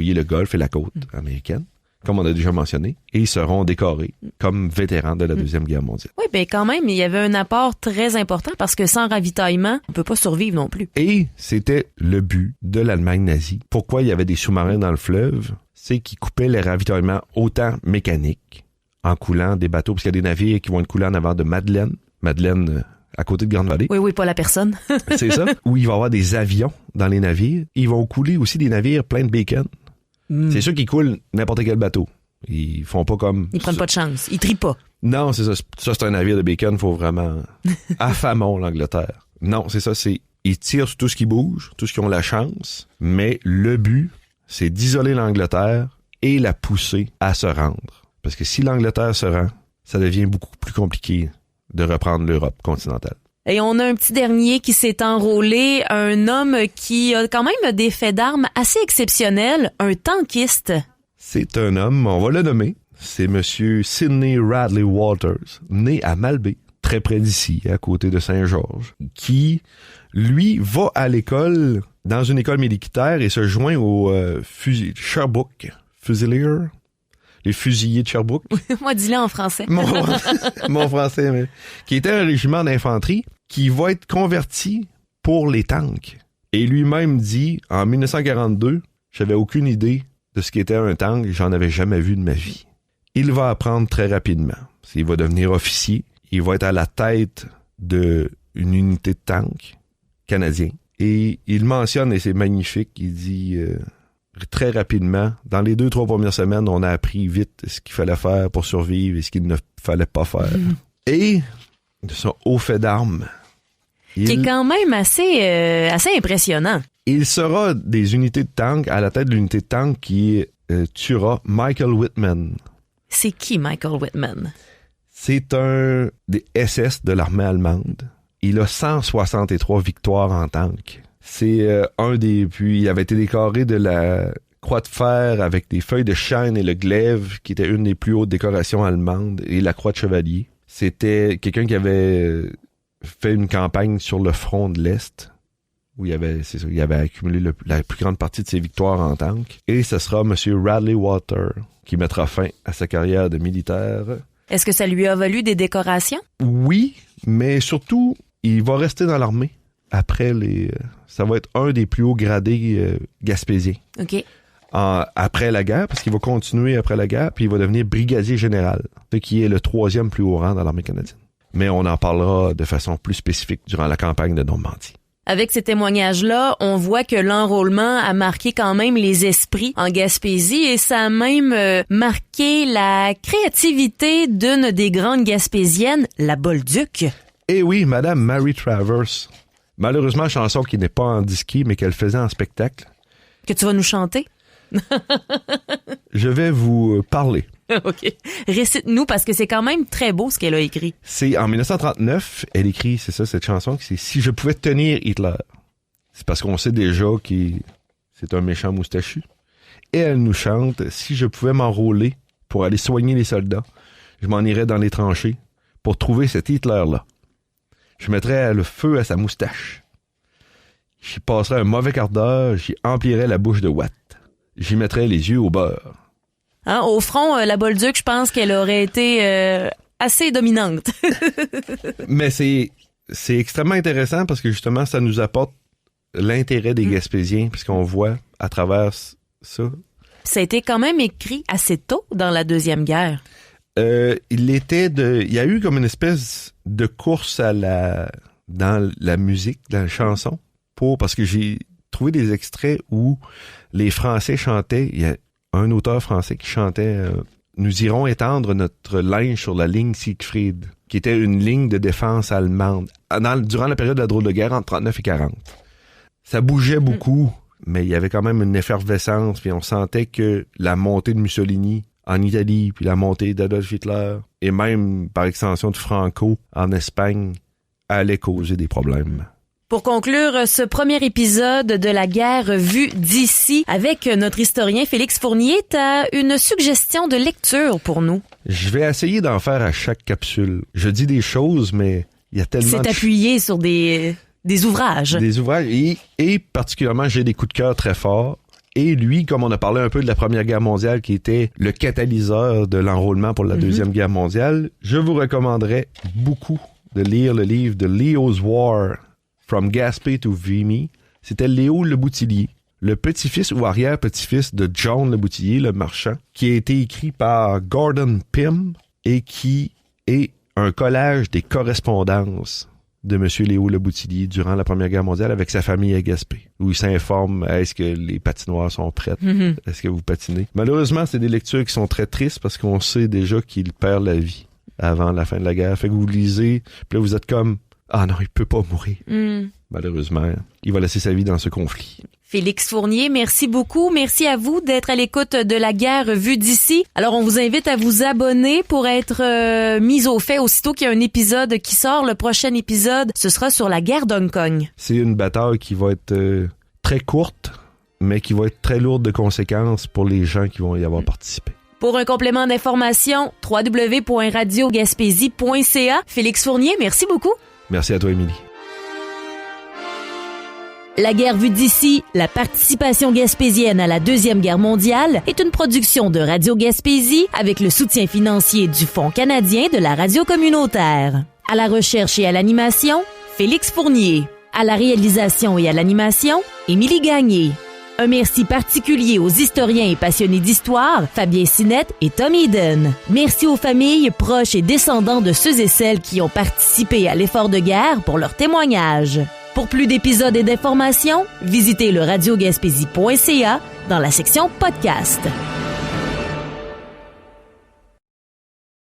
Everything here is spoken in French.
le Golfe et la côte américaine, comme on a déjà mentionné, et ils seront décorés comme vétérans de la Deuxième Guerre mondiale. Oui, ben quand même, il y avait un apport très important parce que sans ravitaillement, on peut pas survivre non plus. Et c'était le but de l'Allemagne nazie. Pourquoi il y avait des sous-marins dans le fleuve? C'est qu'ils coupaient les ravitaillements autant mécaniques, en coulant des bateaux, parce qu'il y a des navires qui vont être coulés en avant de Madeleine. Madeleine, à côté de Grande-Vallée. Oui, pas la personne. C'est ça. Où il va y avoir des avions dans les navires. Ils vont couler aussi des navires pleins de bacon. C'est sûr qu'ils coulent n'importe quel bateau. Ils font pas comme... Ils prennent pas de chance. Ils trient pas. Non, c'est ça. Ça, c'est un navire de bacon. Faut vraiment... affamons l'Angleterre. Non, c'est ça. Ils tirent sur tout ce qui bouge, tout ce qui ont la chance. Mais le but, c'est d'isoler l'Angleterre et la pousser à se rendre. Parce que si l'Angleterre se rend, ça devient beaucoup plus compliqué de reprendre l'Europe continentale. Et on a un petit dernier qui s'est enrôlé, un homme qui a quand même des faits d'armes assez exceptionnels, un tankiste. C'est un homme, on va le nommer, c'est monsieur Sidney Radley Walters, né à Malbay, très près d'ici, à côté de Saint-Georges, qui, lui, va à l'école, dans une école militaire et se joint au Sherbrooke Fusiliers. Les fusiliers de Sherbrooke. Moi, dis-le en français. Mon français, mais... Qui était un régiment d'infanterie qui va être converti pour les tanks. Et lui-même dit, en 1942, j'avais aucune idée de ce qu'était un tank, j'en avais jamais vu de ma vie. Il va apprendre très rapidement. Il va devenir officier. Il va être à la tête d'une unité de tank canadien. Et il mentionne, et c'est magnifique, il dit... très rapidement, dans les 2-3 premières semaines, on a appris vite ce qu'il fallait faire pour survivre et ce qu'il ne fallait pas faire. Et de son haut fait d'armes, qui est quand même assez impressionnant. Il sera des unités de tank, à la tête de l'unité de tank qui tuera Michael Whitman. C'est qui Michael Whitman? C'est un des SS de l'armée allemande. Il a 163 victoires en tank. C'est puis il avait été décoré de la croix de fer avec des feuilles de chêne et le glaive, qui était une des plus hautes décorations allemandes, et la croix de chevalier. C'était quelqu'un qui avait fait une campagne sur le front de l'Est, où il avait accumulé la plus grande partie de ses victoires en tank. Et ce sera M. Radley Walters qui mettra fin à sa carrière de militaire. Est-ce que ça lui a valu des décorations? Oui, mais surtout, il va rester dans l'armée. Après ça va être un des plus hauts gradés gaspésiens. OK. Après la guerre, parce qu'il va continuer après la guerre, puis il va devenir brigadier général, ce qui est le 3e plus haut rang dans l'armée canadienne. Mais on en parlera de façon plus spécifique durant la campagne de Normandie. Avec ces témoignages-là, on voit que l'enrôlement a marqué quand même les esprits en Gaspésie et ça a même marqué la créativité d'une des grandes Gaspésiennes, la Bolduc. Eh oui, Madame Mary Travers. Malheureusement, chanson qui n'est pas en disque, mais qu'elle faisait en spectacle. Que tu vas nous chanter? Je vais vous parler. OK. Récite-nous, parce que c'est quand même très beau ce qu'elle a écrit. C'est en 1939, elle écrit, c'est ça, cette chanson, c'est « Si je pouvais tenir Hitler ». C'est parce qu'on sait déjà qu'il c'est un méchant moustachu. Et elle nous chante « Si je pouvais m'enrôler pour aller soigner les soldats, je m'en irais dans les tranchées pour trouver cet Hitler-là. Je mettrais le feu à sa moustache. J'y passerais un mauvais quart d'heure, j'y emplirais la bouche de Watt. J'y mettrais les yeux au beurre. » Hein, au front, la Bolduc, je pense qu'elle aurait été assez dominante. Mais c'est extrêmement intéressant parce que justement, ça nous apporte l'intérêt des Gaspésiens, puisqu'on voit à travers ça. Ça a été quand même écrit assez tôt dans la Deuxième Guerre. Il y a eu comme une espèce de course dans la musique, dans la chanson, parce que j'ai trouvé des extraits où les Français chantaient. Il y a un auteur français qui chantait Nous irons étendre notre linge sur la ligne Siegfried, qui était une ligne de défense allemande durant la période de la drôle de guerre entre 39 et 40. Ça bougeait beaucoup, mais il y avait quand même une effervescence, puis on sentait que la montée de Mussolini en Italie, puis la montée d'Adolf Hitler, et même par extension de Franco en Espagne, allait causer des problèmes. Pour conclure ce premier épisode de la guerre vue d'ici, avec notre historien Félix Fournier, t'as une suggestion de lecture pour nous? Je vais essayer d'en faire à chaque capsule. Je dis des choses, mais il y a tellement C'est appuyé sur des ouvrages. Des ouvrages, et particulièrement, j'ai des coups de cœur très forts. Et lui, comme on a parlé un peu de la Première Guerre mondiale, qui était le catalyseur de l'enrôlement pour la Deuxième Guerre mondiale, je vous recommanderais beaucoup de lire le livre de Leo's War, From Gaspé to Vimy. C'était Léo Le Boutillier, le petit-fils ou arrière-petit-fils de John Le Boutillier, le marchand, qui a été écrit par Gordon Pym et qui est un collage des correspondances de M. Léo Le Boutillier durant la Première Guerre mondiale avec sa famille à Gaspé, où il s'informe, est-ce que les patinoires sont prêtes? Est-ce que vous patinez? Malheureusement, c'est des lectures qui sont très tristes parce qu'on sait déjà qu'il perd la vie avant la fin de la guerre. Fait que vous lisez, puis là, vous êtes comme, ah non, il peut pas mourir. Malheureusement, il va laisser sa vie dans ce conflit. Félix Fournier, merci beaucoup. Merci à vous d'être à l'écoute de La Guerre vue d'ici. Alors, on vous invite à vous abonner pour être mis au fait aussitôt qu'il y a un épisode qui sort. Le prochain épisode, ce sera sur la guerre d'Hong Kong. C'est une bataille qui va être très courte, mais qui va être très lourde de conséquences pour les gens qui vont y avoir participé. Pour un complément d'information, www.radiogaspésie.ca. Félix Fournier, merci beaucoup. Merci à toi, Émilie. La guerre vue d'ici, la participation gaspésienne à la Deuxième Guerre mondiale est une production de Radio Gaspésie avec le soutien financier du Fonds canadien de la radio communautaire. À la recherche et à l'animation, Félix Fournier. À la réalisation et à l'animation, Émilie Gagné. Un merci particulier aux historiens et passionnés d'histoire, Fabien Sinette et Tom Eden. Merci aux familles, proches et descendants de ceux et celles qui ont participé à l'effort de guerre pour leur témoignage. Pour plus d'épisodes et d'informations, visitez le radiogaspésie.ca dans la section podcast.